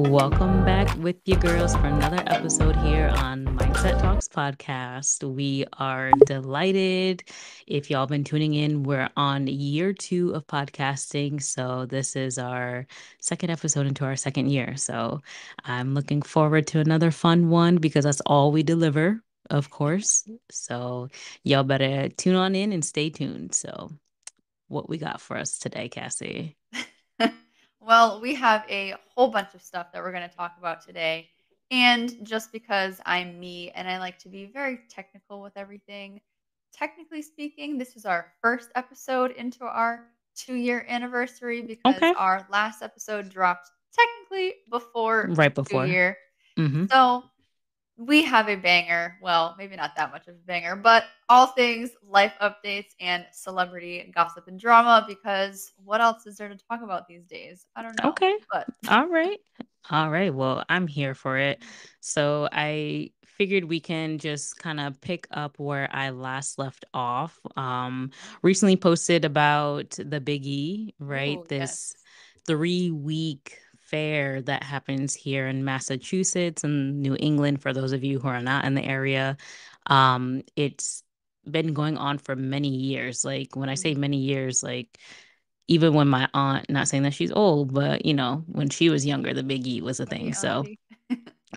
Welcome back with your girls for another episode here on Mindset Talks podcast. We are delighted. If y'all been tuning in, we're on year 2 of podcasting. So this is our second episode into our second year. So I'm looking forward to another fun one because that's all we deliver, of course. So y'all better tune on in and stay tuned. So what we got for us today, Cassie? Well, we have a whole bunch of stuff that we're going to talk about today. And just because I'm me and I like to be very technical with everything, technically speaking, this is our first episode into our 2-year anniversary because Okay. our last episode dropped technically before the Right two before. year. Mm-hmm. So we have a banger. Well, maybe not that much of a banger, but all things life updates and celebrity gossip and drama because what else is there to talk about these days? I don't know. Okay. But All right. All right. Well, I'm here for it. So I figured we can just kind of pick up where I last left off. Recently posted about the Big E, right? oh, This yes. 3-week fair that happens here in Massachusetts and New England, for those of you who are not in the area. It's been going on for many years. Like when I say Mhm. many years, like even when my aunt, not saying that she's old, but when she was younger, the Big E was a Hey, thing. So, auntie.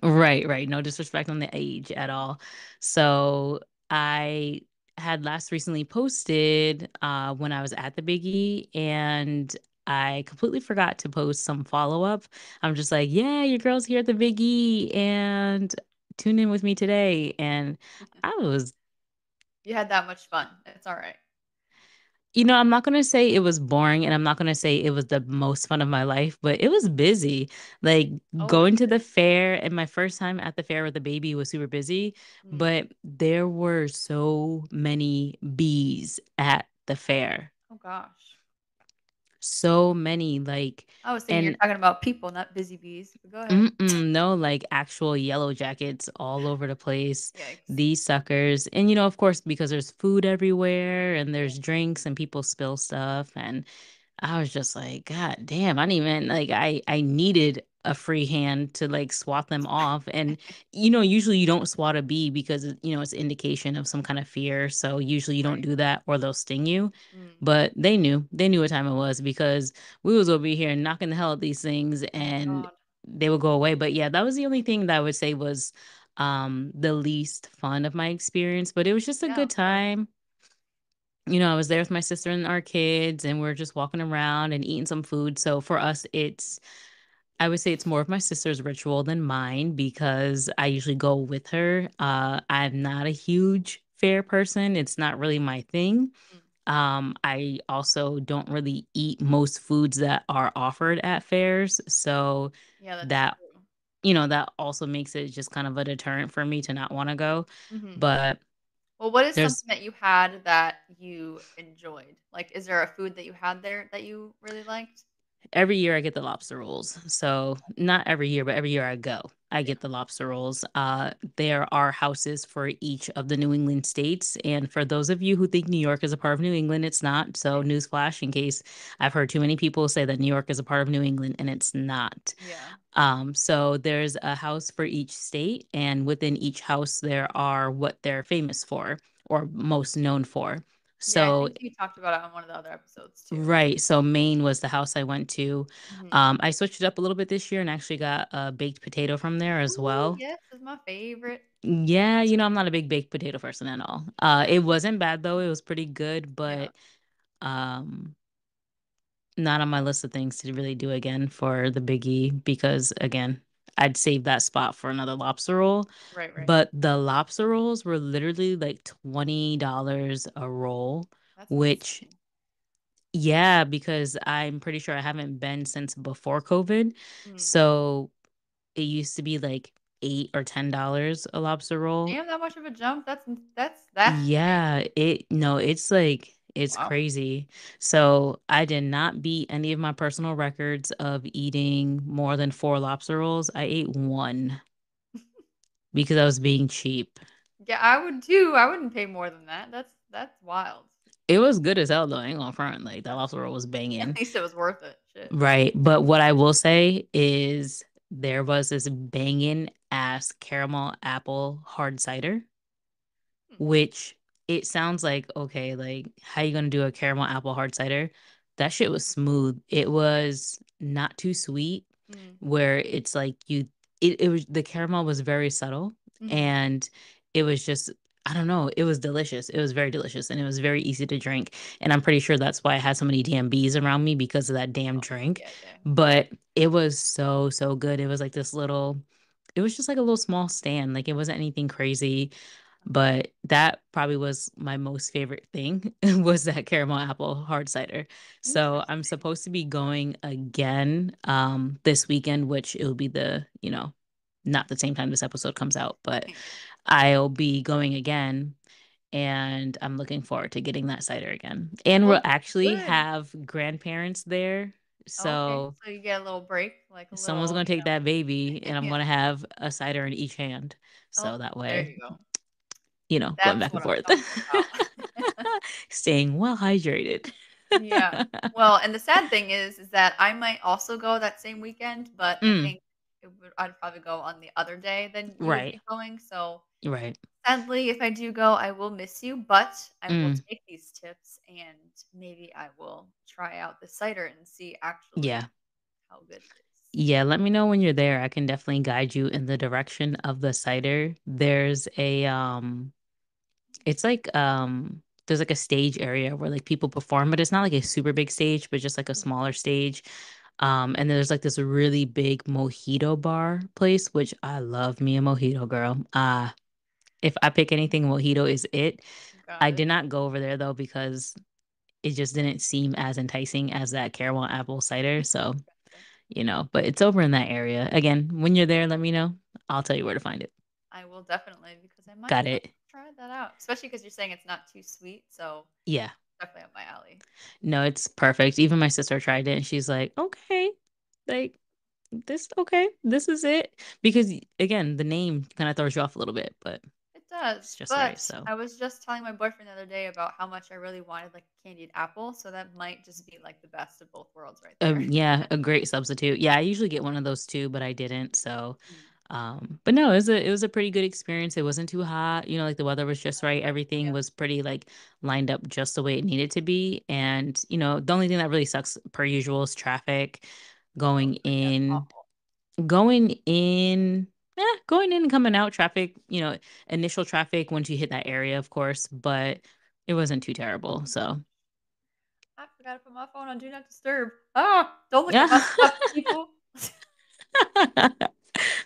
right, right. No disrespect on the age at all. So, I had last recently posted when I was at the Big E, and I completely forgot to post some follow up. I'm just like, yeah, your girl's here at the Big E, and tune in with me today. And I was You had that much fun. It's all right. I'm not going to say it was boring and I'm not going to say it was the most fun of my life, but it was busy. Like Oh, I'm going to sure. the fair and my first time at the fair with the baby was super busy, Mm. but there were so many bees at the fair. Oh, gosh. So many, like, I was thinking you're and talking about people, not busy bees, but go ahead. mm-mm, no, like actual yellow jackets all over the place. Yikes. These suckers. And, of course, because there's food everywhere and Yeah. there's drinks and people spill stuff. And I was just like, God damn, I didn't even like I needed a free hand to like swat them off. And usually you don't swat a bee because it's indication of some kind of fear. So usually you don't Right. do that or they'll sting you. Mm. But they knew what time it was because we was over here knocking the hell out these things Oh, and God. they would go away. But yeah, that was the only thing that I would say was the least fun of my experience. But it was just a Yeah, good I'm sorry. time. I was there with my sister and our kids, and we're just walking around and eating some food. So for us, I would say it's more of my sister's ritual than mine because I usually go with her. I'm not a huge fair person. It's not really my thing. Mm. I also don't really eat most foods that are offered at fairs. So Yeah, that's that, true. that also makes it just kind of a deterrent for me to not want to go. Mhm. But Well, what is there's something that you had that you enjoyed? Like, is there a food that you had there that you really liked? every year I get the lobster rolls. So not every year, but every year I go, I Yeah. get the lobster rolls. There are houses for each of the New England states. And for those of you who think New York is a part of New England, it's not. So newsflash, in case I've heard too many people say that New York is a part of New England, and it's not. Yeah. So there's a house for each state, and within each house there are what they're famous for or most known for. Yeah, I So think you talked about it on one of the other episodes too. right. So Maine was the house I went to. Mhm. I switched it up a little bit this year and actually got a baked potato from there as Ooh, well. yes, is my favorite. Yeah, I'm not a big baked potato person at all. It wasn't bad though. It was pretty good, Yeah. but um not on my list of things to really do again for the biggie because again, I'd save that spot for another lobster roll. Right, right. But the lobster rolls were literally like $20 a roll, That's which insane. yeah, because I'm pretty sure I haven't been since before COVID. Mm. So it used to be like $8 or $10 a lobster roll. Damn, that much of a jump? That's insane. Yeah, no, it's like it's Wow. crazy. So I did not beat any of my personal records of eating more than 4 lobster rolls. I ate one because I was being cheap. Yeah, I would too. I wouldn't pay more than that. That's wild. It was good as hell though. I ain't gonna front. Like that That's lobster roll was at banging. least it was worth it. Shit. Right. But what I will say is there was this banging ass caramel apple hard cider, Hmm. which it sounds like, okay, like how you gonna do a caramel apple hard cider? That shit was smooth. It was not too sweet, Mm. where it's like it was, the caramel was very subtle, Mhm. and it was just, I don't know, it was delicious. It was very delicious, and it was very easy to drink. And I'm pretty sure that's why I had so many damn bees around me, because of that damn Oh, drink. yeah, yeah. But it was so, so good. It was like this little, it was just like a little small stand. Like it wasn't anything crazy, but that probably was my most favorite thing was that caramel apple hard cider. So I'm Interesting. supposed to be going again this weekend, which it will be the, not the same time this episode comes out, but I'll be going again, and I'm looking forward to getting that cider again. And we'll Well, actually good. have grandparents there. Okay, So so you get a little break, like a someone's little, going to take that baby, and I'm yeah. going to have a cider in each hand. Oh, So that there way, you go. going That's back and what I'm forth, talking about. staying well hydrated. Yeah. Well, and the sad thing is that I might also go that same weekend, but I Mm, think I'd probably go on the other day than you would right, be going. So right. sadly, if I do go, I will miss you, but I will Mm, take these tips and maybe I will try out the cider and see actually yeah. how good it is. Yeah, let me know when you're there. I can definitely guide you in the direction of the cider. It's like there's like a stage area where like people perform, but it's not like a super big stage, but just like a Mhm. smaller stage. And there's like this really big mojito bar place, which I love me a mojito, girl. If I pick anything, mojito is it. Got I it. did not go over there though, because it just didn't seem as enticing as that caramel apple cider. So, Gotcha. but it's over in that area. Again, when you're there, let me know. I'll tell you where to find it. I will definitely because I might Got it. try that out, especially because you're saying it's not too sweet, so Yeah. definitely up my alley. No, it's perfect. Even my sister tried it, and she's like, okay, like okay, this is it. Because again, the name kind of throws you off a little bit, but It does, it's just right. but So, I was just telling my boyfriend the other day about how much I really wanted like a candied apple, so that might just be like the best of both worlds right there. yeah, a great substitute. Yeah, I usually get one of those too, but I didn't. So, Mm. but no, it was a pretty good experience. It wasn't too hot. Like the weather was just right. Everything Yeah. was pretty like lined up just the way it needed to be. And the only thing that really sucks per usual is traffic Oh, going yeah, it's in, awful. going in and coming out traffic. Initial traffic once you hit that area, of course, but it wasn't too Oh terrible. my gosh. So, I forgot to put my phone on Do Not Disturb. Ah, don't look at yeah. my stuff, people.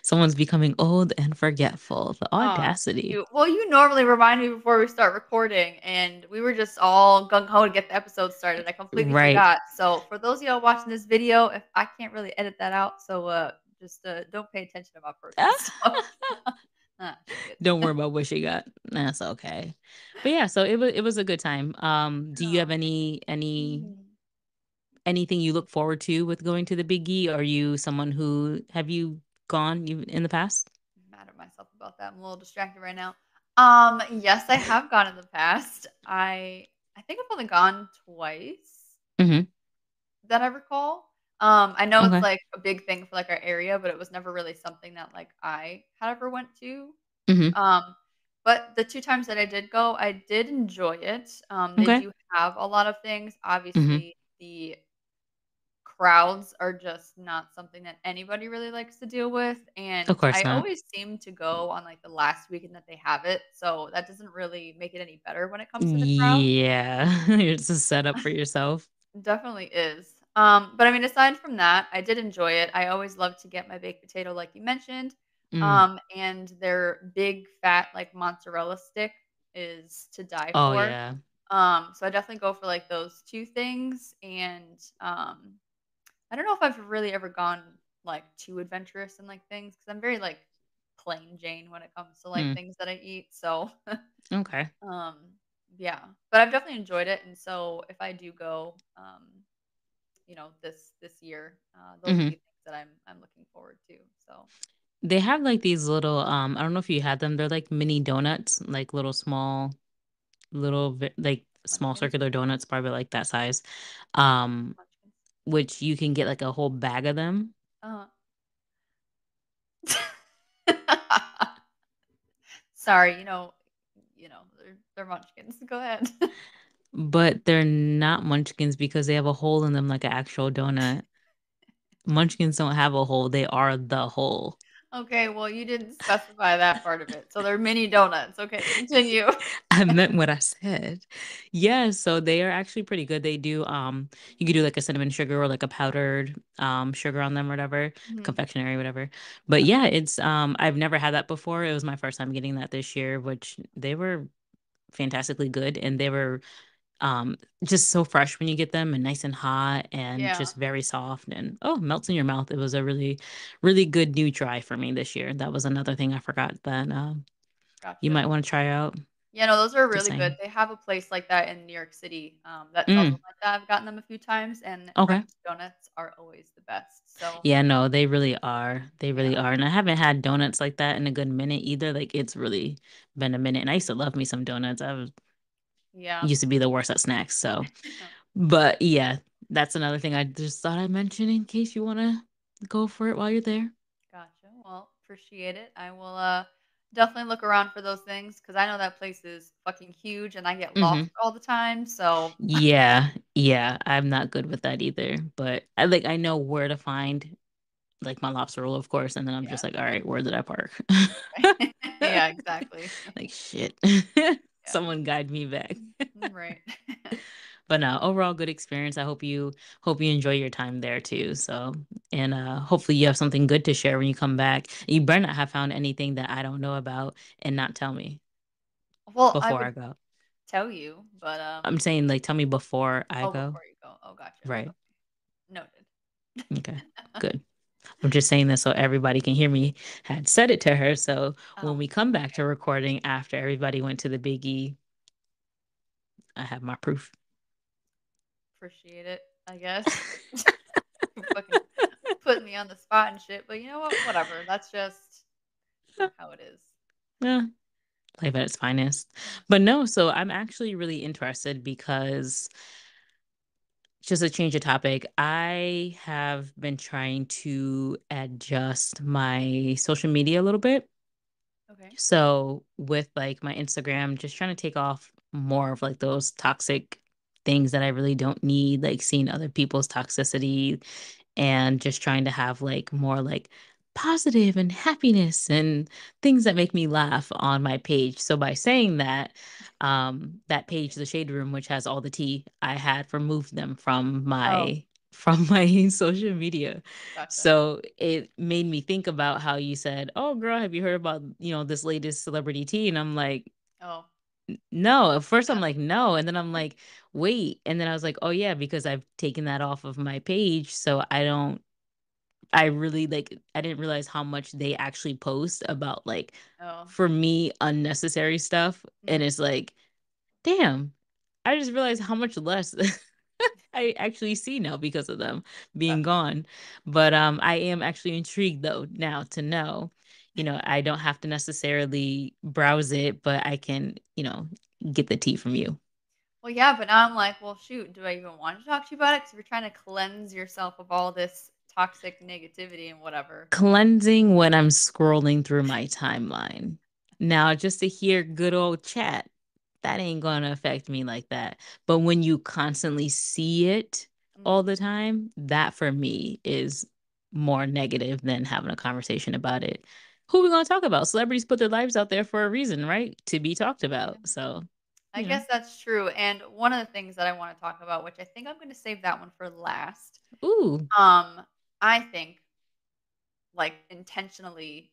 Someone's becoming old and forgetful. The Oh, audacity. shoot. Well, you normally remind me before we start recording, and we were just all gung ho to get the episode started. I completely Right. forgot. So, for those of y'all watching this video, if I can't really edit that out, so just don't pay attention to my personal stuff. Ah, shit. Don't worry about what she got. That's okay. But yeah, so it was a good time. Do you have Oh. any Mhm. anything you look forward to with going to the Big E? Are you someone who have you gone you in the past? Mad at myself about that. I'm a little distracted right now. Yes, I have gone in the past. I think I've only gone twice Hmm. that I recall. I know it's Okay. like a big thing for like our area, but it was never really something that like I had ever went to. Hmm. Um, but the 2 times that I did go, I did enjoy it. They Okay. do have a lot of things. Hmm. Obviously, the crowds are just not something that anybody really likes to deal with, Of and course I not. always seem to go on, like, the last weekend that they have it, so that doesn't really make it any better when it comes to the crowd. Yeah. It's a setup for yourself. Definitely is. But I mean, aside from that, I did enjoy it. I always love to get my baked potato like you mentioned, Mm. and their big fat, like, mozzarella stick is to die Oh for. yeah. So I definitely go for, like, those 2 things, and, I don't know if I've really ever gone, like, too adventurous in, like, things because 'cause I'm very, like, plain Jane when it comes to, like, Mm. things that I eat, so, Okay. um, yeah, but I've definitely enjoyed it, and so if I do go, this year, those will be Hmm. things that I'm looking forward to, so They have like these little I don't know if you had them. They're like mini donuts, like like small munchkins? circular donuts, probably like that size. Um Munchkins. which you can get like a whole bag of them. Uh-huh. Sorry, they're munchkins. Go ahead. But they're not munchkins because they have a hole in them like an actual donut. Munchkins don't have a hole, they are the hole. Okay, well, you didn't specify that part of it. So they're mini donuts. Okay, continue. I meant what I said. Yeah, so they are actually pretty good. They do you could do like a cinnamon sugar or like a powdered sugar on them or whatever, Mhm. confectionery, whatever. But yeah, it's I've never had that before. It was my first time getting that this year, which they were fantastically good and they were just so fresh when you get them and nice and hot and Yeah, just very soft and oh, melts in your mouth. It was a really, really good new try for me this year. That was another thing I forgot that you gotcha. might want to try out. Yeah, no, those are Just really good. saying. They have a place like that in New York City, that sells them Mm, like that. I've gotten them a few times, and okay. French donuts are always the best. So, Yeah, no, they really are. They yeah, really are. And I haven't had donuts like that in a good minute either. Like it's really been a minute. And I used to love me some donuts. I was yeah. used to be the worst at snacks. So, but yeah, that's another thing I just thought I'd mention in case you want to go for it while you're there. Gotcha. Well, appreciate it. I will definitely look around for those things because I know that place is fucking huge and I get lost Hmm. all the time. So, Yeah, yeah, I'm not good with that either. But I know where to find like my lobster roll, of course, and then I'm just yeah. like, all right, where did I park? Yeah, exactly. Like shit. Yeah. Someone guide me back. Right. But no, overall good experience. I hope you enjoy your time there too. So and hopefully you have something good to share when you come back. You better not have found anything that I don't know about and not tell me Well, I before I would go. tell you, but I'm saying like tell me before I oh, go. before you go. Oh, gotcha. Right. Okay. Noted. Okay. Good. I'm just saying this so everybody can hear me. Had said it to her. So when Oh, we come back okay. to recording after everybody went to the biggie, I have my proof. Appreciate it, I guess. Fucking putting me on the spot and shit, but you know what? Whatever. That's just how it is. Yeah, life at its finest. Mm. But no, so I'm actually really interested because just a change of topic, I have been trying to adjust my social media a little bit. Okay. So with like my Instagram, just trying to take off more of like those toxic things that I really don't need, like seeing other people's toxicity and just trying to have like more like positive and happiness and things that make me laugh on my page. So by saying that, that page, the shade room, which has all the tea, I had removed them Oh, from my social media. gotcha. So it made me think about how you said, "Oh, girl, have you heard about, this latest celebrity tea?" And I'm like, Oh, "No." At first, I'm yeah. like, "No," and then I'm like, "Wait," and then I was like, "Oh yeah, because I've taken that off of my page, so I don't." I really like. I didn't realize how much they actually post about like, Oh. for me, unnecessary stuff, and Mhm. it's like, damn. I just realized how much less I actually see now because of them being Gotcha. gone. But I am actually intrigued though now to know, I don't have to necessarily browse it, but I can, get the tea from you. Well, yeah, but now I'm like, well, shoot, do I even want to talk to you about it? Because we're trying to cleanse yourself of all this toxic negativity and whatever. Cleansing when I'm scrolling through my timeline. Now, just to hear good old chat, that ain't gonna affect me like that. But when you constantly see it all Mhm. the time, that for me is more negative than having a conversation about it. Who we gonna talk about? Celebrities put their lives out there for a reason, right? To be talked Yeah. about. So, I you know. guess that's true. And one of the things that I want to talk about, which I think I'm going to save that one for last, Ooh. um, I think like intentionally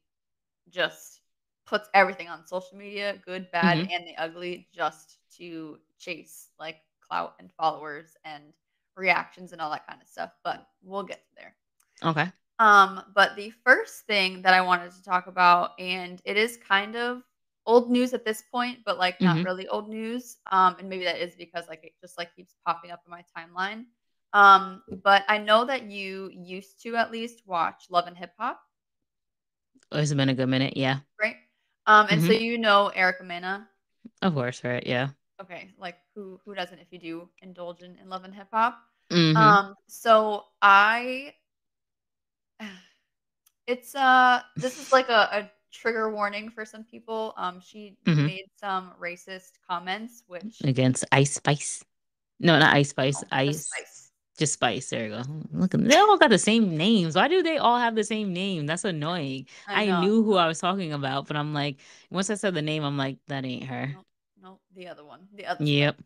just puts everything on social media, good, bad, Mm-hmm. and the ugly, just to chase like clout and followers and reactions and all that kind of stuff. But we'll get to there. Okay. But the first thing that I wanted to talk about, and it is kind of old news at this point, but like not Mm-hmm. really old news. And maybe that is because like it just like keeps popping up in my timeline. But I know that you used to at least watch Love and Hip Hop, It's been a good minute. Yeah. right? And so Mm-hmm. you know Erica Mena. Of course, right? Yeah. Okay, like who doesn't if you do indulge in Love and Hip Hop? Mm-hmm. So I It's, this is like a trigger warning for some people. She Hmm. made some racist comments, which Against Ice Spice. No, not Ice Spice. no, just Ice. spice. Just Spice. There you go. Just Look, spice. they all got the same names. Why do they all have the same name? That's annoying. I I know. knew who I was talking about, but I'm like, once I said the name, I'm like, that ain't her. Nope, nope, the other one, the other spice. Yep.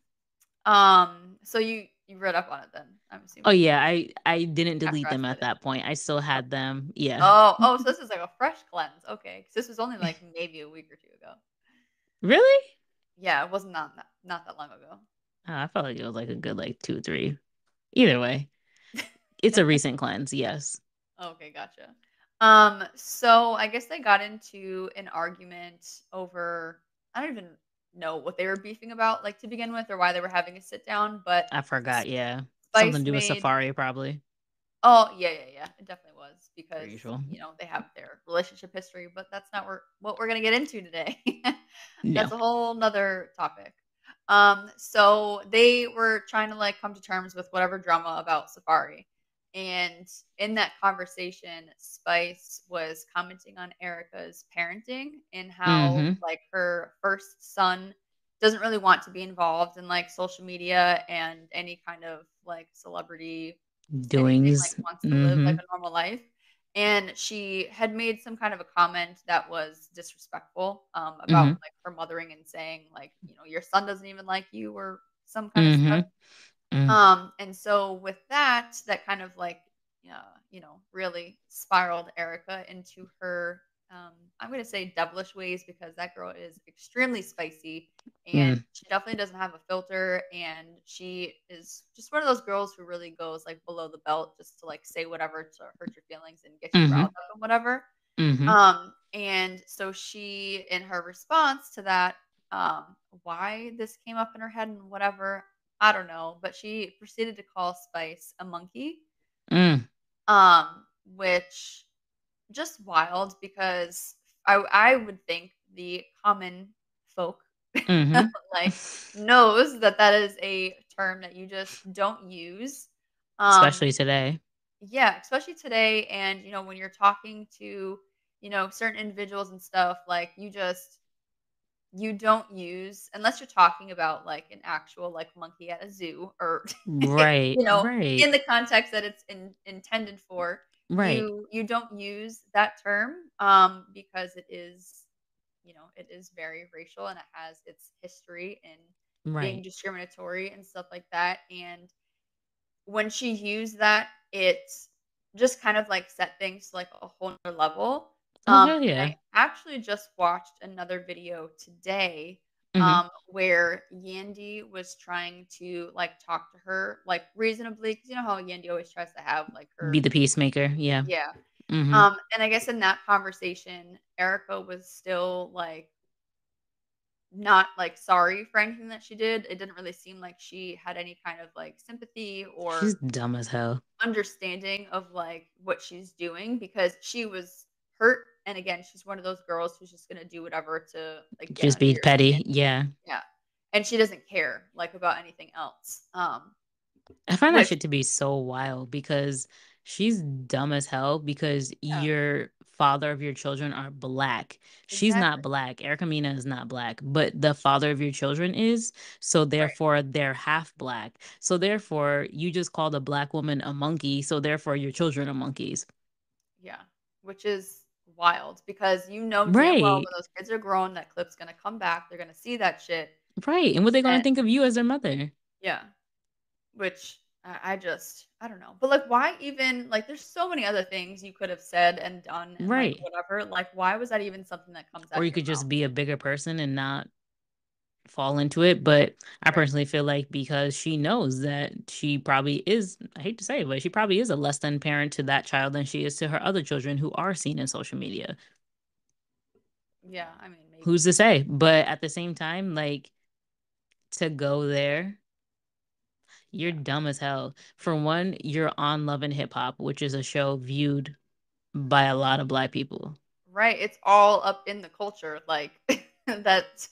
So you read up on it then, I'm Oh assuming. yeah, I didn't delete After I them said at it. that point. I still had Okay. them. Yeah. Oh, so this is like a fresh cleanse. Okay, 'cause this was only like maybe a week or two ago. Really? Yeah, it wasn't not that long ago. Oh, I felt like it was like a good like two, three. Either way, it's a recent cleanse. Yes. Okay, gotcha. So I guess they got into an argument over I don't even know what they were beefing about, like to begin with, or why they were having a sit down. But I S- forgot. Yeah. Something Spice to do with made Safari, probably. oh yeah, yeah, yeah, it definitely was Per because usual. they have their relationship history, but that's not what we're gonna get into today. No. That's a whole nother topic. So they were trying to like come to terms with whatever drama about Safari. And in that conversation, Spice was commenting on Erica's parenting and how Mm-hmm. like her first son doesn't really want to be involved in like social media and any kind of like celebrity anything, like Doings. wants to live like Mm-hmm. a normal life. And she had made some kind of a comment that was disrespectful about Mm-hmm. like her mothering and saying like, your son doesn't even like you or some kind of stuff. Mm-hmm. Mm. And so with that kind of like, really spiraled Erica into her, I'm going to say devilish ways because that girl is extremely spicy and Mm. she definitely doesn't have a filter. And she is just one of those girls who really goes like below the belt just to like say whatever to hurt your feelings and get you riled Mm-hmm. up and whatever. Mm-hmm. And so she, in her response to that, why this came up in her head and whatever, I don't know, but she proceeded to call Spice a monkey, Mm. which just wild because I would think the common folk Mm-hmm. like knows that is a term that you just don't use. Um, Especially today. yeah, especially today, and when you're talking to certain individuals and stuff, like you don't use unless you're talking about like an actual like monkey at a zoo or Right. in Right. the context that it's intended for. Right. You don't use that term because it is very racial and it has its history in being Right. discriminatory and stuff like that. And when she used that, it just kind of like set things to like a whole nother level. Oh hell And yeah. I actually just watched another video today Mm-hmm. where Yandy was trying to like talk to her like reasonably because you know how Yandy always tries to have like Be her the peacemaker. Yeah. yeah. Mm-hmm. And I guess in that conversation, Erica was still like not like sorry for anything that she did. It didn't really seem like she had any kind of like sympathy She's or dumb as hell. understanding of like what she's doing because she was hurt. And again, she's one of those girls who's just gonna do whatever to like get Just under be your skin. petty. Yeah. Yeah. And she doesn't care like about anything else. I find that Which shit to be so wild because she's dumb as hell because yeah, your father of your children are black. She's not exactly. black. Erica Mina is not black, but the father of your children is. So Right. therefore they're half black. So therefore you just called a black woman a monkey. So therefore your children are monkeys. Yeah. Which is wild because you know damn well Right. when those kids are grown, that clip's gonna come back. They're gonna see that shit. Right. And what they gonna And think of you as their mother? yeah. Which I don't know. But like why even like there's so many other things you could have said and done and like Right. whatever. Like why was that even something that comes Or out of you your could mouth? just be a bigger person and not fall into it. But I Right. personally feel like because she knows that she probably is, I hate to say it, but she probably is a less than parent to that child than she is to her other children who are seen in social media. Yeah, I mean Who's maybe. to say? But at the same time, like to go there, you're Yeah. dumb as hell. For one, you're on Love and Hip Hop, which is a show viewed by a lot of black people. Right. It's all up in the culture. Like that's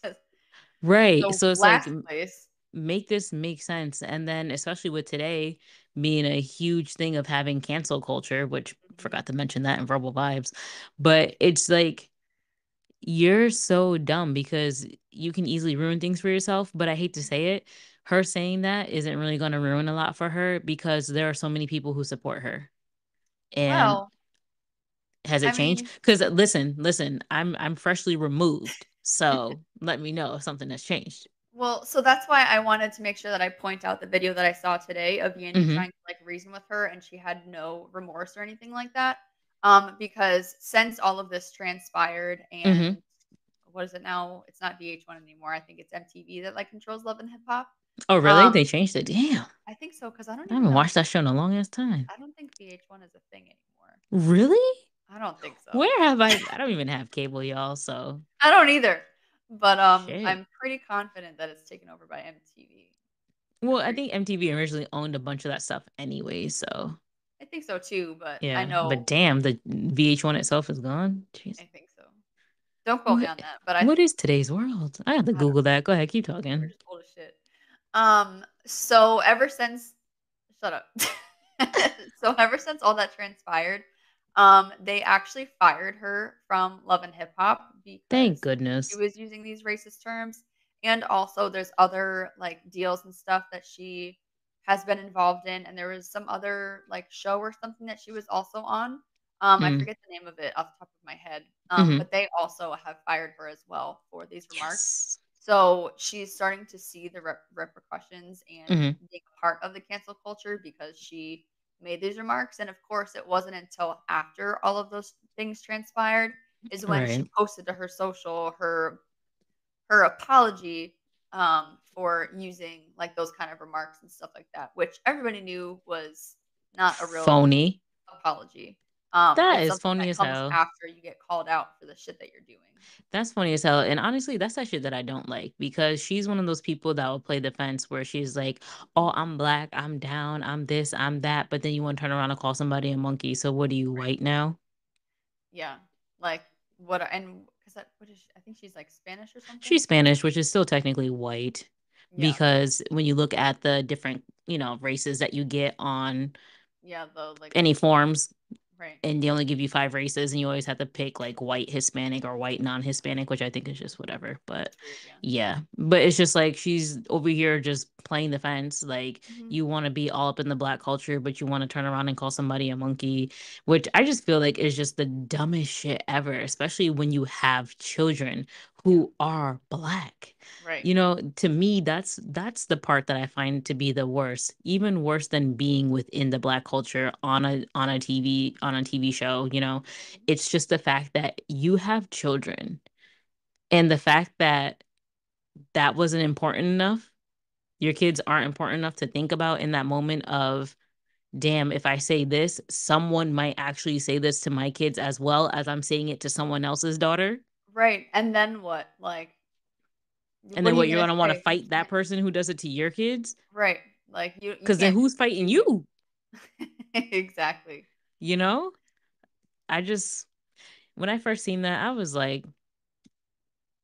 Right. the So it's like last place. make this make sense. And then, especially with today being a huge thing of having cancel culture, which Mhm. forgot to mention that in verbal vibes, but it's like you're so dumb because you can easily ruin things for yourself. But I hate to say it, her saying that isn't really going to ruin a lot for her because there are so many people who support her. And Well, has I it changed? mean, Because listen, I'm freshly removed, so let me know if something has changed. well, so that's why I wanted to make sure that I point out the video that I saw today of Yandy Mm-hmm. trying to like reason with her, and she had no remorse or anything like that. Because since all of this transpired, Mm-hmm. and what is it now? It's not VH1 anymore. I think it's MTV that like controls Love and Hip Hop. Oh, really? Um, They changed it. Damn. I think so because I don't I even haven't know. watched that show in a long ass time. I don't think VH1 is a thing anymore. Really? I don't think so. Where have I don't even have cable, y'all, so I don't either. But shit. I'm pretty confident that it's taken over by MTV. Well, I'm I pretty think sure. MTV originally owned a bunch of that stuff anyway, so I think so too, but I yeah. But know damn, the VH1 itself is gone. Jeez. I think so. Don't quote me What on that, but what is today's world? I have to I don't Google that. Go ahead, keep we're talking. just old as shit. So ever since shut up. So ever since all that transpired, they actually fired her from Love and Hip Hop Thank because she goodness. was using these racist terms. And also there's other like deals and stuff that she has been involved in. And there was some other like show or something that she was also on. I Mm. forget the name of it off the top of my head. Hmm. But they also have fired her as well for these remarks. Yes. So she's starting to see the repercussions and Hmm. being a part of the cancel culture because she made these remarks. And of course, it wasn't until after all of those things transpired is when she Right. posted to her social her apology for using like those kind of remarks and stuff like that, which everybody knew was not a real Phony. apology. That It's is something phony that as comes hell. after you get called out for the shit that you're doing. That's funny as hell. And honestly, that's that shit that I don't like because she's one of those people that will play defense where she's like, oh, I'm black, I'm down, I'm this, I'm that. But then you want to turn around and call somebody a monkey. So what are you, Right. white now? Yeah. Like what and because what is I think she's like Spanish or something. She's Spanish, which is still technically white Yeah. because when you look at the different, races that you get on Yeah, the like any forms, right. and they only give you five races and you always have to pick like white Hispanic or white non-Hispanic, which I think is just whatever. But It's weird, yeah. yeah, but it's just like she's over here just playing the fence. Like Mhm. you want to be all up in the black culture, but you want to turn around and call somebody a monkey, which I just feel like is just the dumbest shit ever, especially when you have children Yeah. who are black. Right. To me, that's the part that I find to be the worst, even worse than being within the black culture on a TV show. Mhm. It's just the fact that you have children, and the fact that that wasn't important enough. Your kids aren't important enough to think about in that moment of, damn, if I say this, someone might actually say this to my kids as well as I'm saying it to someone else's daughter. Right. And then what? Like And what then are you what, you're going to gonna want to say? You fight that can't person who does it to your kids? right. Like you Because then can't who's fighting continue. you? Exactly. You know? I just, when I first seen that, I was like,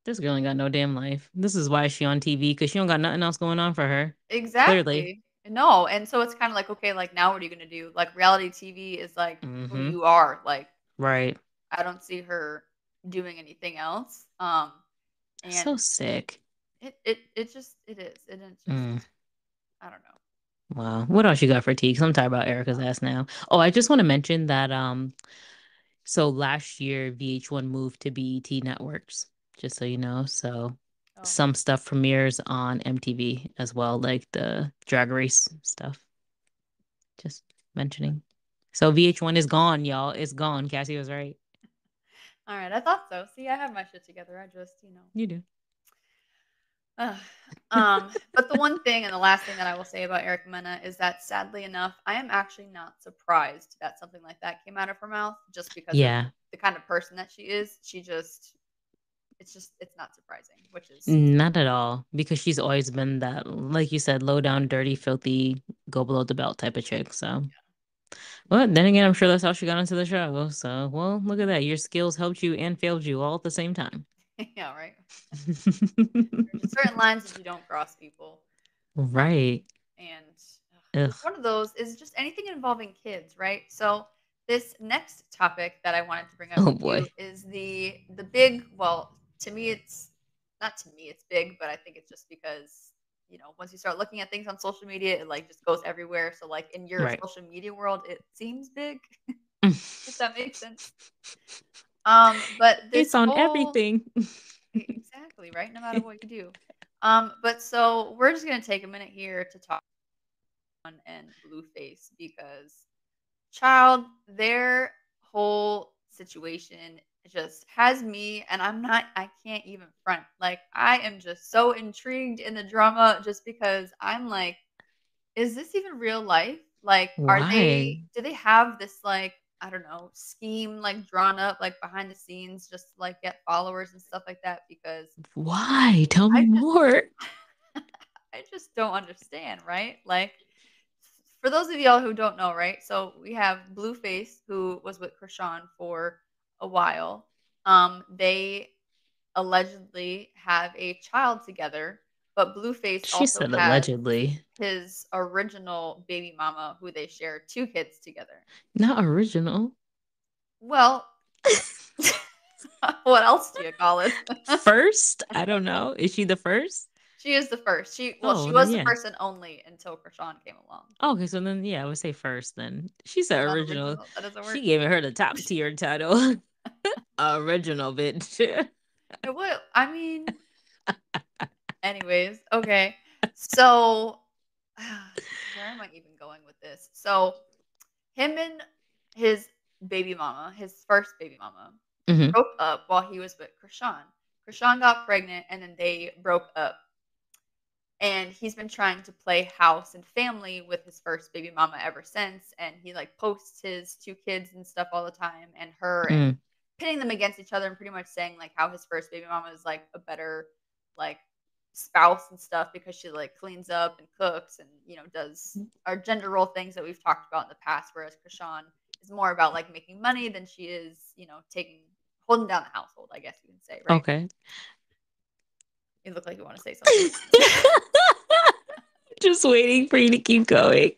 this girl ain't got no damn life. This is why she on TV, because she don't got nothing else going on for her. Clearly. Exactly. No, and so it's kind of like okay, like now what are you going to do? Like reality TV is like who Mm-hmm. you are. Like Right. I don't see her doing anything else. So And sick. it just it is. And it's just Mm. I don't know. Wow. What else you got for tea? 'Cause I'm tired about Erica's ass now. Oh, I just want to mention that so last year VH1 moved to BET networks, just so you know. So Oh, some stuff premieres on MTV as well, like the drag race stuff. Just mentioning. So VH1 is gone, y'all. It's gone. Cassie was right. all right. I thought so. See, I have my shit together. I just, You do. Ugh. But the one thing and the last thing that I will say about Eric Mena is that sadly enough, I am actually not surprised that something like that came out of her mouth just because of Yeah. the kind of person that she is. It's not surprising, which is Not at all. Because she's always been that, like you said, low down, dirty, filthy, go below the belt type of chick. So, well, then again, I'm sure that's how she got into the show. So, well, look at that. Your skills helped you and failed you all at the same time. yeah, right. There's just certain lines that you don't cross people. Um, Right. and Ugh. one of those is just anything involving kids, right? So This next topic that I wanted to bring up Oh with you boy. is the big, well, to me it's not, to me it's big, but I think it's just because, once you start looking at things on social media, it like just goes everywhere. So like in your Right. social media world, it seems big, if that makes sense. But It's this on whole everything. exactly, right? No matter what you do. But so we're just gonna take a minute here to talk on and Blueface because child, their whole situation just has me, and I can't even front. Like, I am just so intrigued in the drama just because I'm like, is this even real life? Like, Why? do they have this, like, I don't know, scheme like drawn up like behind the scenes just to like get followers and stuff like that? Because Why? Tell me I just more. I just don't understand, right? Like, for those of y'all who don't know, right? So we have Blueface, who was with Krishan for a while. They allegedly have a child together, but Blueface She also said has allegedly. his original baby mama, who they share two kids together. Not original. Well, what else do you call it? First? I don't know. Is she the first? She is the first. Oh, She then was the yeah. first and only until Krishan came along. Okay, so then yeah, I would say first then. She said Not original. original. That doesn't She work. gave her the top tier title. Original bitch. It would. I mean, anyways, okay. So, where am I even going with this? So, him and his baby mama, his first baby mama, Hmm. broke up while he was with Krishan. Krishan got pregnant and then they broke up. And he's been trying to play house and family with his first baby mama ever since. And he like posts his two kids and stuff all the time and her and Mm. pitting them against each other and pretty much saying like how his first baby mama is like a better like spouse and stuff because she like cleans up and cooks and does our gender role things that we've talked about in the past, whereas Krishan is more about like making money than she is taking holding down the household, I guess you can say, right? Okay. You look like you want to say something. Just waiting for you to keep going.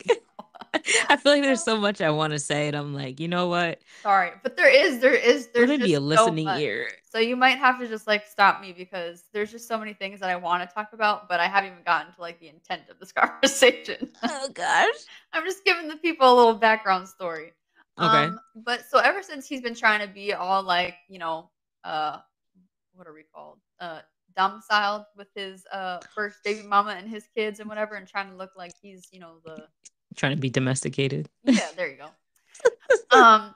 I feel like there's so much I want to say, and I'm like, you know what? Sorry, but there's Let me be a just so listening much. ear. So you might have to just like stop me because there's just so many things that I want to talk about, but I haven't even gotten to like the intent of this conversation. Oh gosh. I'm just giving the people a little background story. Okay. But so ever since he's been trying to be all like, uh, what are we called? Domiciled with his first baby mama and his kids and whatever, and trying to look like he's, the Trying to be domesticated. yeah, there you go. Um,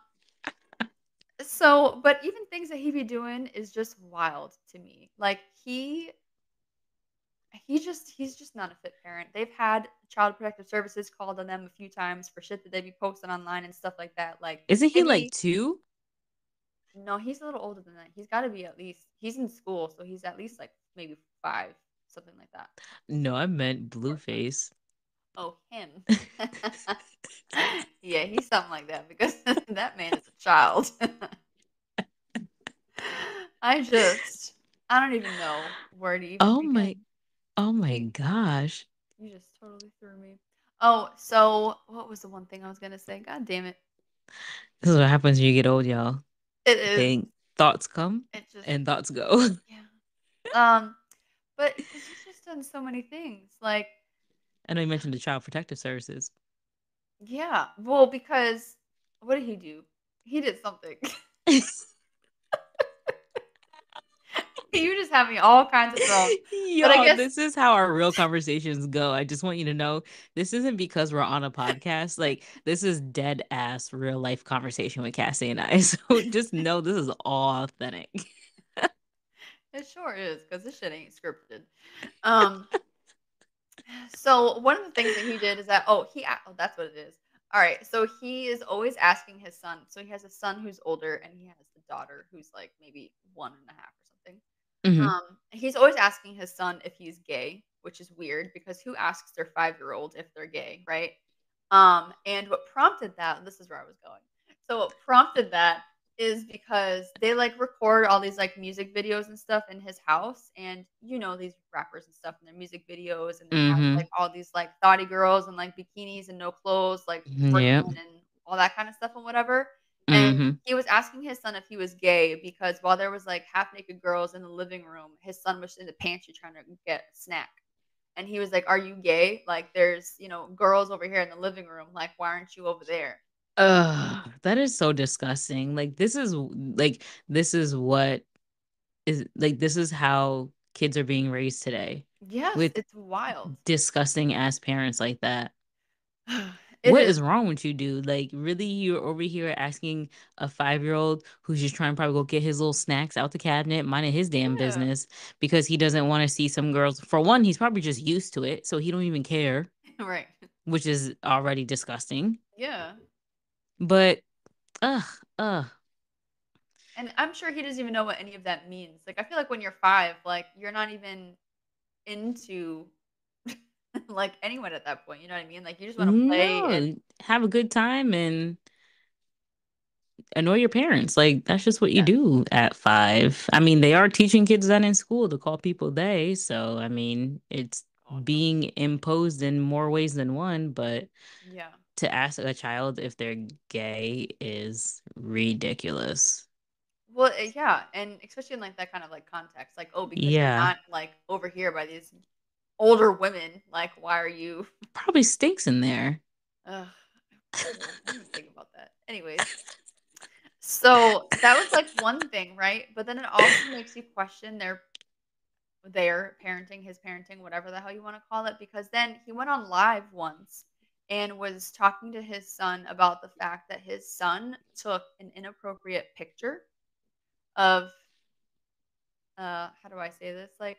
So, but even things that he be doing is just wild to me. Like he's just not a fit parent. They've had Child Protective Services called on them a few times for shit that they be posting online and stuff like that. Like Isn't they he like be two? no, he's a little older than that. He's got to be at least he's in school, so he's at least like maybe 5, something like that. No, I meant Or Blueface. oh, him. Yeah, he's something like that because that man is a child. I just I don't even know where to even Oh my, begin. oh my You gosh. you just totally threw me. Oh, so what was the one thing I was gonna say? God damn it. This is what happens when you get old, y'all. It is. Think thoughts come It just and thoughts go. yeah. Um, but he's just done so many things. Like, I know you mentioned the Child Protective Services. yeah. Well, because what did he do? He did something. You just have me all kinds of thrown. But I Y'all, guess this is how our real conversations go. I just want you to know this isn't because we're on a podcast. Like, this is dead ass real life conversation with Cassie and I. So just know this is all authentic. it sure is because this shit ain't scripted. Um, So one of the things that he did is that oh that's what it is. All right, so he is always asking his son. So he has a son who's older, and he has a daughter who's like maybe 1.5 or something. Hmm. He's always asking his son if he's gay, which is weird because who asks their 5-year-old if they're gay, right? And what prompted that, this is where I was going. So what prompted that is because they like record all these like music videos and stuff in his house, and these rappers and stuff in their music videos, and they have like Hmm. all these like thotty girls and like bikinis and no clothes, like Yep. twerking and all that kind of stuff and whatever. And Mm-hmm. he was asking his son if he was gay because while there was like half naked girls in the living room, his son was in the pantry trying to get a snack. And he was like, "Are you gay? Like there's, girls over here in the living room. Like why aren't you over there?" Ugh, that is so disgusting. This is what is like this is how kids are being raised today Yes, with it's wild. disgusting ass parents like that. It What is. is wrong with you, dude? Like, really, you're over here asking a 5-year-old who's just trying to probably go get his little snacks out the cabinet, minding his damn Yeah. business because he doesn't want to see some girls. For one, he's probably just used to it, so he don't even care, Right. which is already disgusting. Yeah. But ugh, ugh, And I'm sure he doesn't even know what any of that means. Like I feel like when you're 5, like you're not even into like anyone at that point, you know what I mean? Like you just want to play and no, have a good time and annoy your parents. Like that's just what you yeah. do at 5. I mean, they are teaching kids that in school to call people they. So I mean, it's God no. being imposed in more ways than one. But Yeah. to ask a child if they're gay is ridiculous. Well, yeah, and especially in like that kind of like context, like, oh, because you're Yeah, not like over here by these older women, like, why are you? probably stinks in there. Ugh, cool. I didn't even think about that. Anyways, so that was like one thing, right? But then it also makes you question their parenting, his parenting, whatever the hell you want to call it, because then he went on live once and was talking to his son about the fact that his son took an inappropriate picture of how do I say this? Like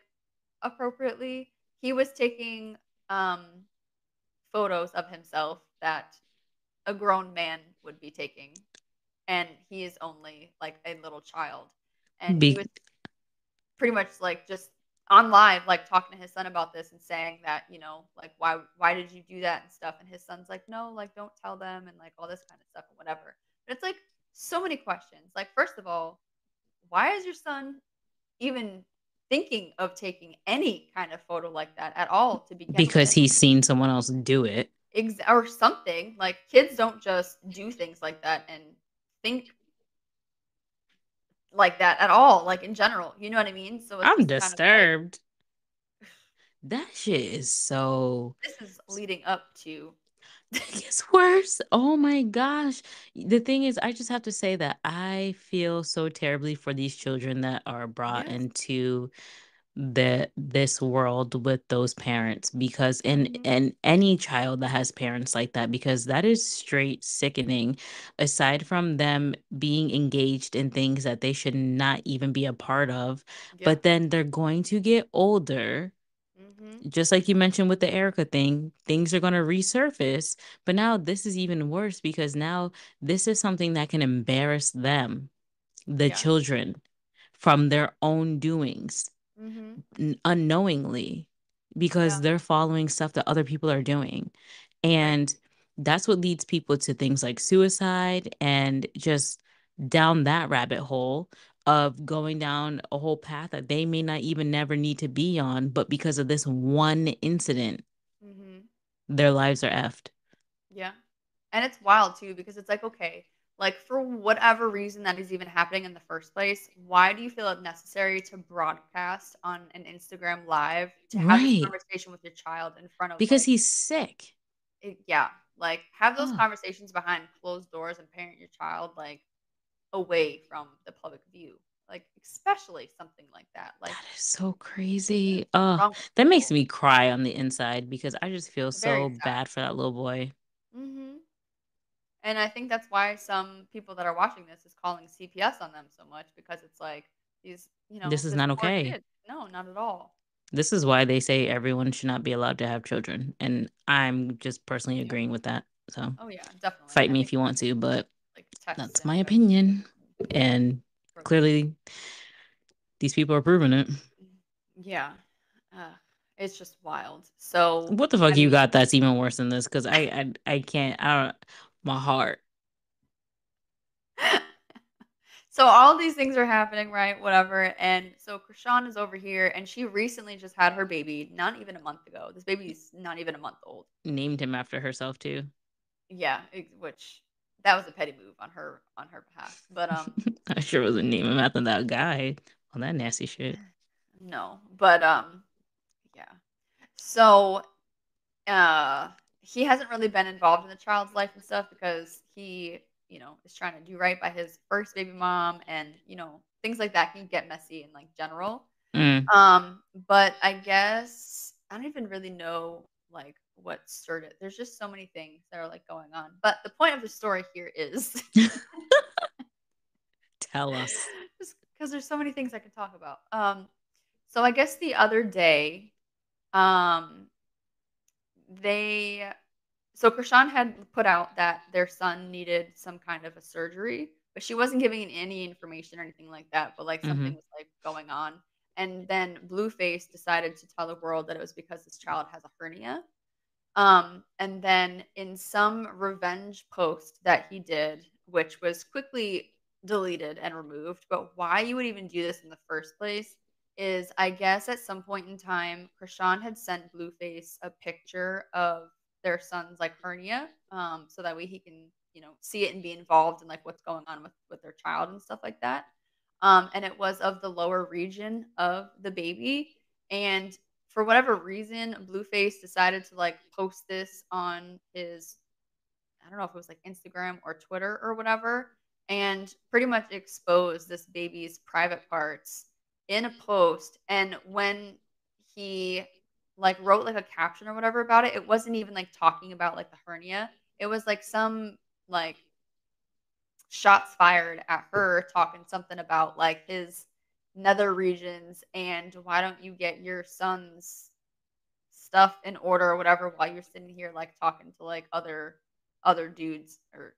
appropriately, he was taking um photos of himself that a grown man would be taking and he is only like a little child. And he was Be- pretty much like just on live like talking to his son about this and saying that, like why did you do that and stuff, and his son's like, "No, like don't tell them," and like all this kind of stuff and whatever. But it's like so many questions. Like first of all, why is your son even thinking of taking any kind of photo like that at all to begin because with? he's seen someone else do it. Or something. Like kids don't just do things like that and think like that at all, like in general. You know what I mean? So it's I'm just kind of like disturbed. That shit is so this is leading up to it gets worse. Oh my gosh. The thing is, I just have to say that I feel so terribly for these children that are brought yes. into this world with those parents because Mhm. and any child that has parents like that, because that is straight sickening, aside from them being engaged in things that they should not even be a part of. Yeah. But then they're going to get older, Mhm. just like you mentioned with the Erica thing, things are going to resurface. But now this is even worse because now this is something that can embarrass them, the Yeah. children, from their own doings Mhm. unknowingly Yeah. because they're following stuff that other people are doing. Right. And that's what leads people to things like suicide and just down that rabbit hole of going down a whole path that they may not even never need to be on, but because of this one incident, Mhm. their lives are effed. Yeah. And it's wild too because it's like, okay, like for whatever reason that is even happening in the first place, why do you feel it necessary to broadcast on an Instagram live to have this Right. conversation with your child in front of Because like he's sick. yeah, like have those Oh, conversations behind closed doors and parent your child like away from the public view. Like especially something like that. Like that is so what crazy. is Oh, wrong with that makes people? me cry on the inside because I just feel Very so sad. bad for that little boy. Mhm. And I think that's why some people that are watching this is calling CPS on them so much because it's like This is this not poor okay. kid. No, not at all. This is why they say everyone should not be allowed to have children. And I'm just personally Yeah. agreeing with that. So Oh yeah, definitely. fight I me think if you want to, but like texts that's and my text opinion. And for the clearly, these people are proving it. yeah. Uh, it's just wild. So What the fuck I you mean got that's even worse than this? Because I can't. I don't. My heart. so all these things are happening, right? Whatever. And so Krishan is over here and she recently just had her baby, not even a month ago. This baby's not even a month old. Named him after herself too. Yeah, which that was a petty move on her behalf. But I sure wasn't naming him after that guy. All that nasty shit. no. But yeah. So uh he hasn't really been involved in the child's life and stuff because he, is trying to do right by his first baby mom, and things like that can get messy in like general. Mm. But I guess I don't even really know like what started. There's just so many things that are like going on. But the point of the story here is Tell us. just because there's so many things I could talk about. So I guess the other day, um, they so Krishan had put out that their son needed some kind of a surgery, but she wasn't giving any information or anything like that. But like something Hmm. was like going on, and then Blueface decided to tell the world that it was because this child has a hernia. And then in some revenge post that he did, which was quickly deleted and removed, but why you would even do this in the first place is I guess at some point in time, Krishan had sent Blueface a picture of their son's like hernia, so that way he can, see it and be involved in like what's going on with their child and stuff like that. And it was of the lower region of the baby. And for whatever reason, Blueface decided to like post this on his, I don't know if it was like Instagram or Twitter or whatever, and pretty much expose this baby's private parts in a post. And when he like wrote like a caption or whatever about it, it wasn't even like talking about like the hernia. It was like some like shots fired at her talking something about like his nether regions and why don't you get your son's stuff in order or whatever while you're sitting here like talking to like other dudes or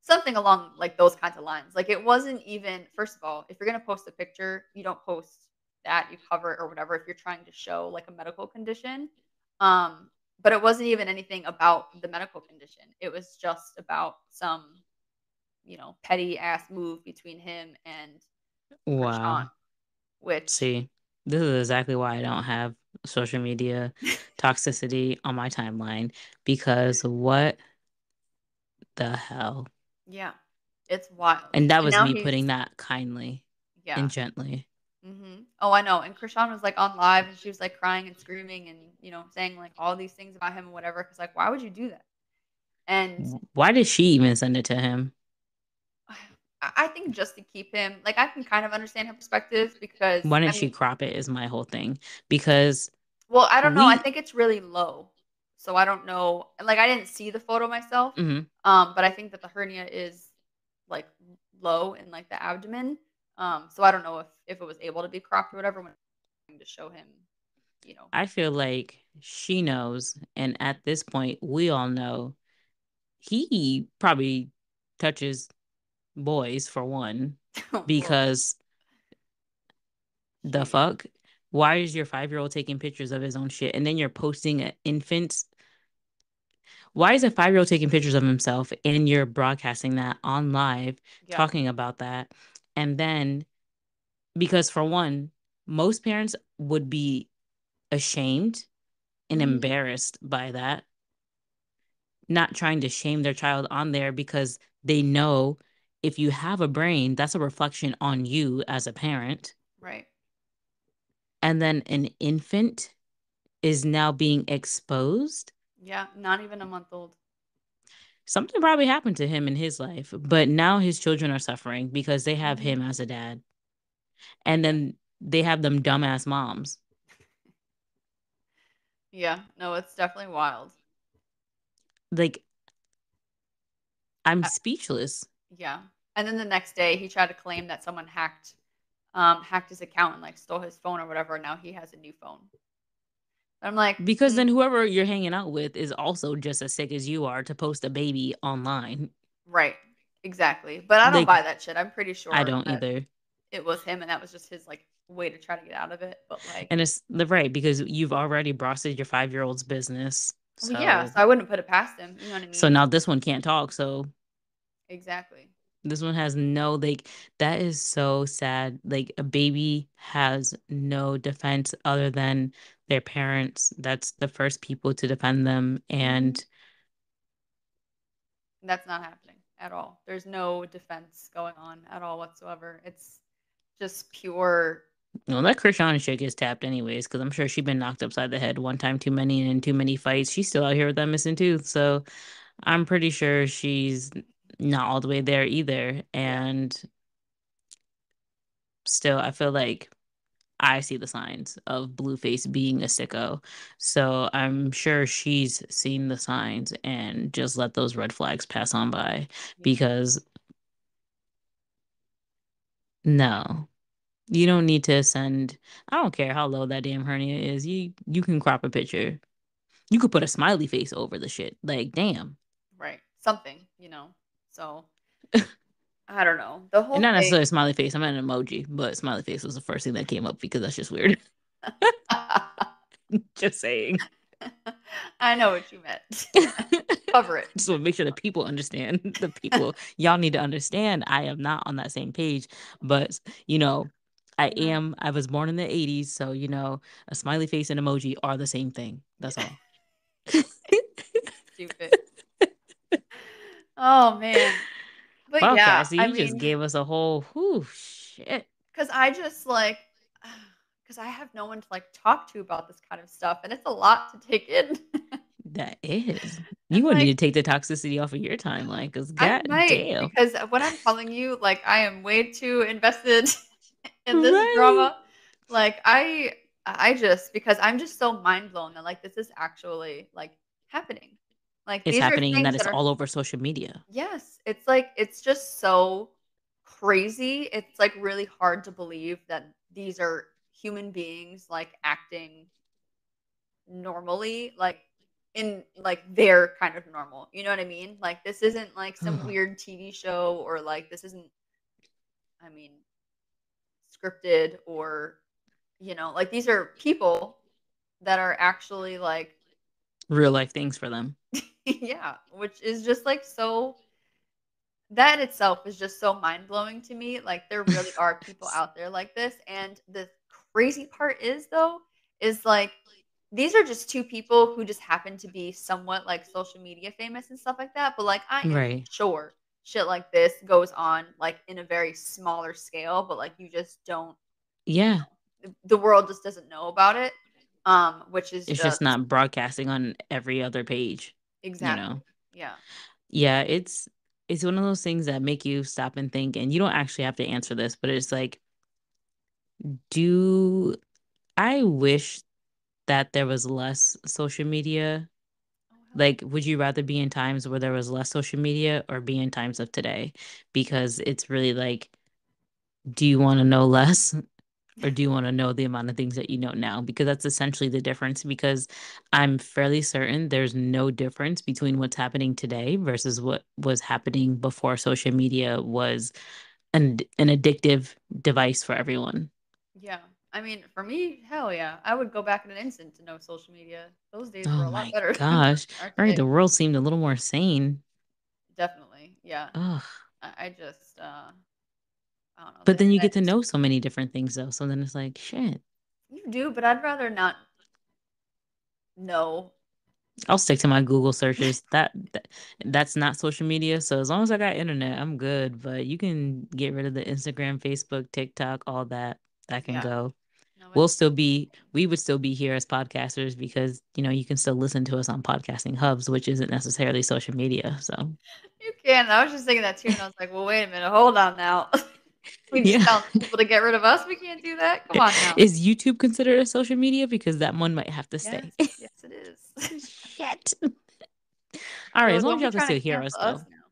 something along like those kinds of lines. Like it wasn't even, first of all, if you're gonna post a picture, you don't post that, you cover it or whatever if you're trying to show like a medical condition. Um, but it wasn't even anything about the medical condition. It was just about some, petty ass move between him and Krishan, Wow. which See, this is exactly why I don't have social media toxicity on my timeline because what the hell? yeah, it's wild. And that And was now me putting he's that kindly yeah. and gently. Oh, I know. And Krishan was like on live and she was like crying and screaming and, saying like all these things about him and whatever. Cause like, why would you do that? And Why did she even send it to him? I think just to keep him, like, I can kind of understand her perspective because, Why I didn't she mean, crop it is my whole thing. Because well, I don't know. I we think it's really low. So I don't know. Like, I didn't see the photo myself. mhm. But I think that the hernia is like low in like the abdomen. So I don't know if it was able to be cropped or whatever when to show him, you know. I feel like she knows, and at this point we all know he probably touches boys for one Well, because the jeez. fuck? Why is your 5-year-old taking pictures of his own shit and then you're posting an infant's? Why is a 5-year-old taking pictures of himself and you're broadcasting that on live, Yeah. talking about that? And then, because for one, most parents would be ashamed and Mhm. embarrassed by that, not trying to shame their child on there because they know if you have a brain, that's a reflection on you as a parent. Right. And then an infant is now being exposed. Yeah, not even a month old. Something probably happened to him in his life, but now his children are suffering because they have him Mhm. as a dad. And Yeah. then they have them dumbass moms. Yeah. No, it's definitely wild. Like, I'm Uh, speechless yeah. And then the next day he tried to claim that someone hacked his account and like stole his phone or whatever, and now he has a new phone. And I'm like, because then whoever you're hanging out with is also just as sick as you are to post a baby online. right. Exactly. But I don't Like, buy that shit. I'm pretty I sure don't that either. it was him and that was just his like way to try to get out of it. But like, And it's the right because you've already busted your 5-year-old's business. well, yeah, So so I wouldn't put it past him. You know what I so mean? now this one can't talk. So Exactly. this one has no, like, that is so sad. Like, a baby has no defense other than their parents. That's the first people to defend them. Hmm. And That's not happening at all. There's no defense going on at all whatsoever. It's just pure. Well, that Krishan chick is tapped anyways, because I'm sure she's been knocked upside the head one time too many and in too many fights. She's still out here with that missing tooth, so I'm pretty sure she's not all the way there either. Yeah. And still, I feel like I see the signs of Blueface being a sicko. So I'm sure she's seen the signs and just let those red flags pass on by Yeah. because no. You don't need to send. I don't care how low that damn hernia is. You can crop a picture. You could put a smiley face over the shit. Like, damn. Right. Something. So I don't know. The And whole not thing. necessarily a smiley face. I meant an emoji, but smiley face was the first thing that came up because that's just weird. Just saying. I know what you meant. Cover it. Just want to make sure the people understand. The people, y'all need to understand. I am not on that same page, but you know, I Yeah. am. I was born in the '80s, so a smiley face and emoji are the same thing. That's all. Stupid. Oh man. But Wow, yeah, Cassie, I you just mean, gave us a whole whew shit. because I just like, because I have no one to like talk to about this kind of stuff, and it's a lot to take in. That is. You And gonna need like, to take the toxicity off of your timeline, because I god might, damn. because what I'm telling you, like, I am way too invested in this Right. drama. Like, I just because I'm just so mind blown that like this is actually like happening. Like It's these are happening and things that that it's are all over social media. yes, it's like it's just so crazy. It's like really hard to believe that these are human beings like acting normally, like in like their kind of normal. You know what I mean? Like this isn't like some weird TV show or like this isn't I mean scripted or like these are people that are actually like Real life things for them. yeah, which is just like so that itself is just so mind blowing to me. Like there really are people out there like this. And the crazy part is though, is like these are just two people who just happen to be somewhat like social media famous and stuff like that. But like I am Right. sure shit like this goes on like in a very smaller scale, but like you just don't Yeah. the world just doesn't know about it. Which is It's just just not broadcasting on every other page, you exactly. know. Yeah. Yeah, it's one of those things that make you stop and think, and you don't actually have to answer this, but it's like, do I wish that there was less social media? Oh hell Like, would you rather be in times where there was less social media or be in times of today? Because it's really like, do you want to know less yeah. or do you want to know the amount of things that you know now? Because that's essentially the difference. Because I'm fairly certain there's no difference between what's happening today versus what was happening before social media was an addictive device for everyone. Yeah. I mean, for me, hell yeah. I would go back in an instant to no social media. Those days were Oh a lot my better than gosh. they are All right, today. the world seemed a little more sane. Definitely. Yeah. Ugh. I just I don't know. The But then you internet get to is know so many different things though. So then it's like, shit. you do, but I'd rather not know. I'll stick to my Google searches. That's not social media. So as long as I got internet, I'm good. But you can get rid of the Instagram, Facebook, TikTok, all that. That can Yeah. go. No, it's We would still be here as podcasters because, you can still listen to us on podcasting hubs, which isn't necessarily social media. So you can. I was just thinking that too, and I was like, well, wait a minute, hold on now. We just yeah. telling people to get rid of us. We can't do that. Come on now. Is YouTube considered a social media? Because that one might have to Yes, stay. yes, it is. Shit. All right, So as long as don't be y'all can trying to still hear us cancel us though. now.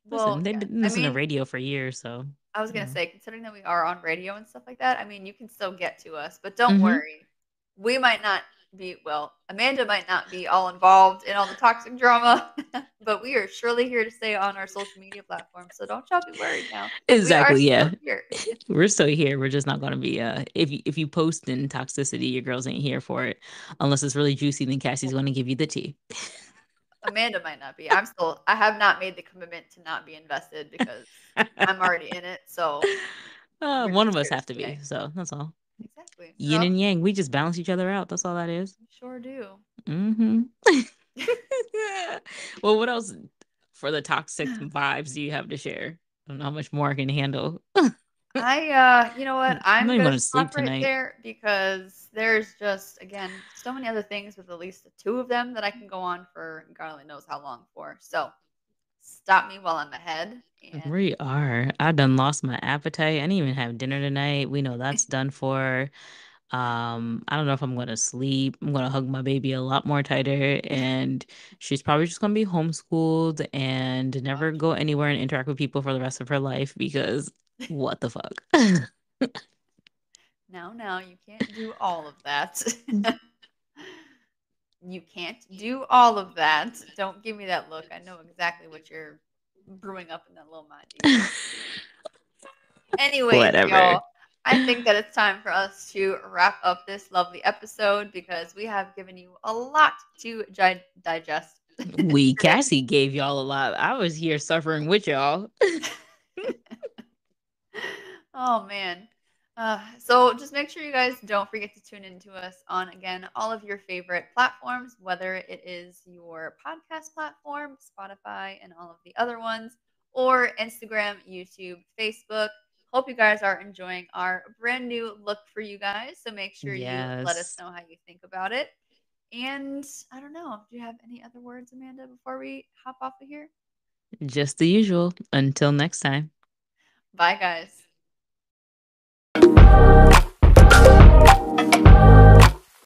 Listen, Well, they've yeah. been I listening to mean, radio for years, so I was gonna yeah. say, considering that we are on radio and stuff like that, I mean, you can still get to us, but don't Mm-hmm. worry. We might not be, well, Amanda might not be all involved in all the toxic drama, but we are surely here to stay on our social media platforms. So don't y'all be worried now. We are Exactly, still yeah. here. We're still here. We're just not gonna be if you post in toxicity, your girls ain't here for it. Unless it's really juicy, then Cassie's Well, gonna give you the tea. Amanda might not be. I have not made the commitment to not be invested because I'm already in it. So we're One of just us here to have to be, stay. so that's all. Exactly. Or Yin else and yang, we just balance each other out. That's all that is. we sure do. Mm-hmm. Well, what else? for the toxic vibes you have to share. I don't know how much more I can handle. You know what? I'm not I'm even gonna going to sleep stop right tonight. there because there's just, again, so many other things with at least the two of them that I can go on for God only knows how long for. So stop me while I'm ahead. And We are. I done lost my appetite. I didn't even have dinner tonight. We know that's done for. I don't know if I'm gonna sleep. I'm gonna hug my baby a lot more tighter, and she's probably just gonna be homeschooled and never gosh, go anywhere and interact with people for the rest of her life because what the fuck? now, you can't do all of that. You can't do all of that. Don't give me that look. I know exactly what you're brewing up in that little mind of yours. Anyways, Whatever. y'all, I think that it's time for us to wrap up this lovely episode because we have given you a lot to digest We today. Cassie gave y'all a lot. I was here suffering with y'all. Oh man. So just make sure you guys don't forget to tune into us on again all of your favorite platforms, whether it is your podcast platform, Spotify, and all of the other ones, or Instagram, YouTube, Facebook. Hope you guys are enjoying our brand new look for you guys. So make sure you let us Yes, know how you think about it. And I don't know, do you have any other words, Amanda, before we hop off of here? just the usual. Until next time. Bye, guys.